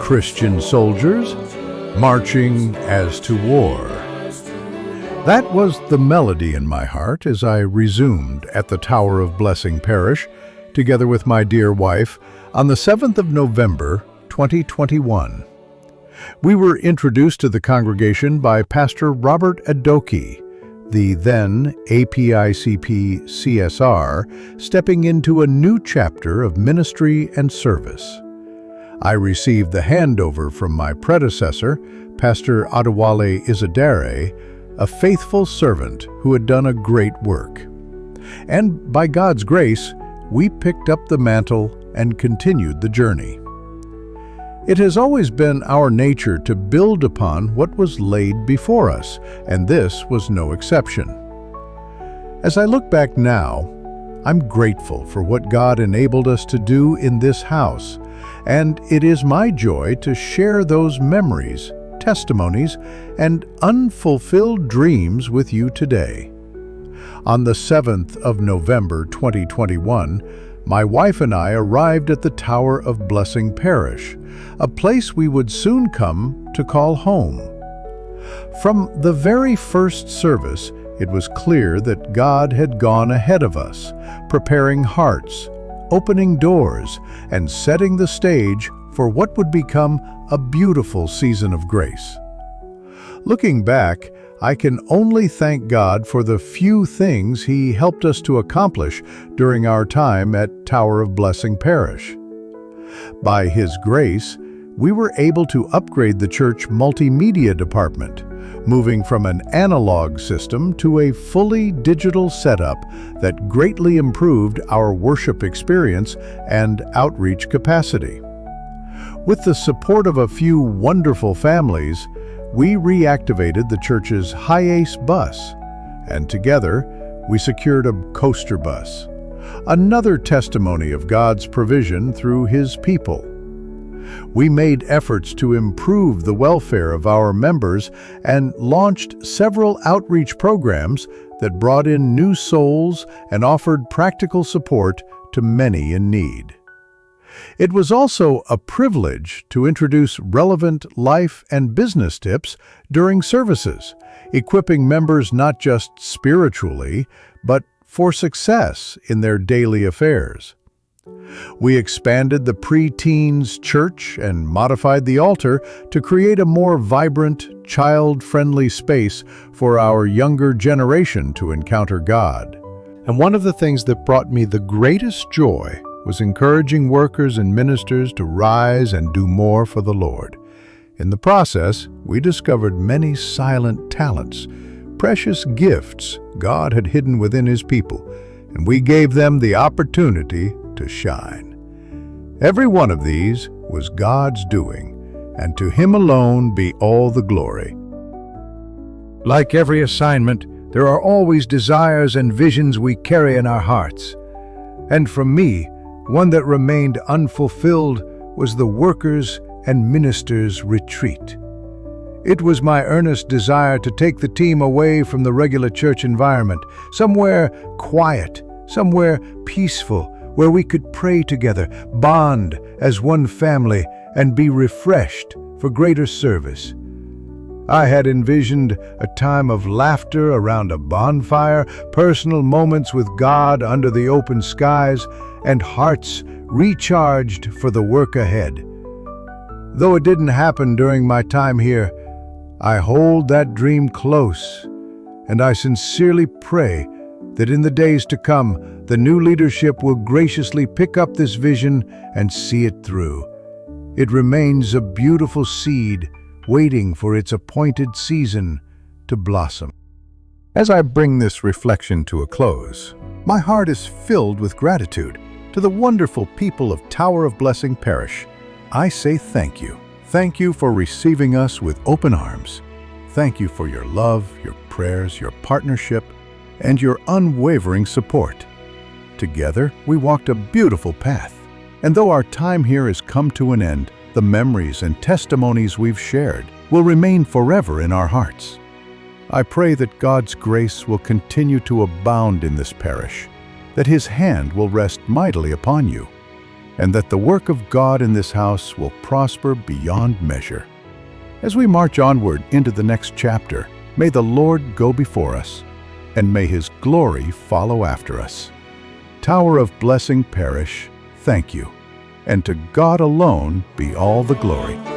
Christian soldiers, marching as to war. That was the melody in my heart as I resumed at the Tower of Blessing Parish, together with my dear wife, on the 7th of November, 2021. We were introduced to the congregation by Pastor Robert Adoki, the then APICP CSR, stepping into a new chapter of ministry and service. I received the handover from my predecessor, Pastor Adewale Izadere, a faithful servant who had done a great work. And by God's grace, we picked up the mantle and continued the journey. It has always been our nature to build upon what was laid before us, and this was no exception. As I look back now, I'm grateful for what God enabled us to do in this house, and it is my joy to share those memories, testimonies, and unfulfilled dreams with you today. On the 7th of November 2021, my wife and I arrived at the Tower of Blessing Parish, a place we would soon come to call home. From the very first service, it was clear that God had gone ahead of us, preparing hearts, opening doors, and setting the stage for what would become a beautiful season of grace. Looking back, I can only thank God for the few things He helped us to accomplish during our time at Tower of Blessing Parish. By His grace, we were able to upgrade the church multimedia department, moving from an analog system to a fully digital setup that greatly improved our worship experience and outreach capacity. With the support of a few wonderful families, we reactivated the church's Hi-Ace bus, and together we secured a coaster bus, another testimony of God's provision through His people. We made efforts to improve the welfare of our members and launched several outreach programs that brought in new souls and offered practical support to many in need. It was also a privilege to introduce relevant life and business tips during services, equipping members not just spiritually, but for success in their daily affairs. We expanded the pre-teens church and modified the altar to create a more vibrant, child-friendly space for our younger generation to encounter God. And one of the things that brought me the greatest joy was encouraging workers and ministers to rise and do more for the Lord. In the process, we discovered many silent talents, precious gifts God had hidden within His people, and we gave them the opportunity to shine. Every one of these was God's doing, and to Him alone be all the glory. Like every assignment, there are always desires and visions we carry in our hearts. And for me, one that remained unfulfilled was the Workers and Ministers Retreat. It was my earnest desire to take the team away from the regular church environment, somewhere quiet, somewhere peaceful, where we could pray together, bond as one family, and be refreshed for greater service. I had envisioned a time of laughter around a bonfire, personal moments with God under the open skies, and hearts recharged for the work ahead. Though it didn't happen during my time here, I hold that dream close, and I sincerely pray that in the days to come, the new leadership will graciously pick up this vision and see it through. It remains a beautiful seed waiting for its appointed season to blossom. As I bring this reflection to a close, my heart is filled with gratitude to the wonderful people of Tower of Blessing Parish. I say thank you. Thank you for receiving us with open arms. Thank you for your love, your prayers, your partnership, and your unwavering support. Together, we walked a beautiful path. And though our time here has come to an end, the memories and testimonies we've shared will remain forever in our hearts. I pray that God's grace will continue to abound in this parish, that His hand will rest mightily upon you, and that the work of God in this house will prosper beyond measure. As we march onward into the next chapter, may the Lord go before us, and may His glory follow after us. Tower of Blessing Parish, thank you, and to God alone be all the glory.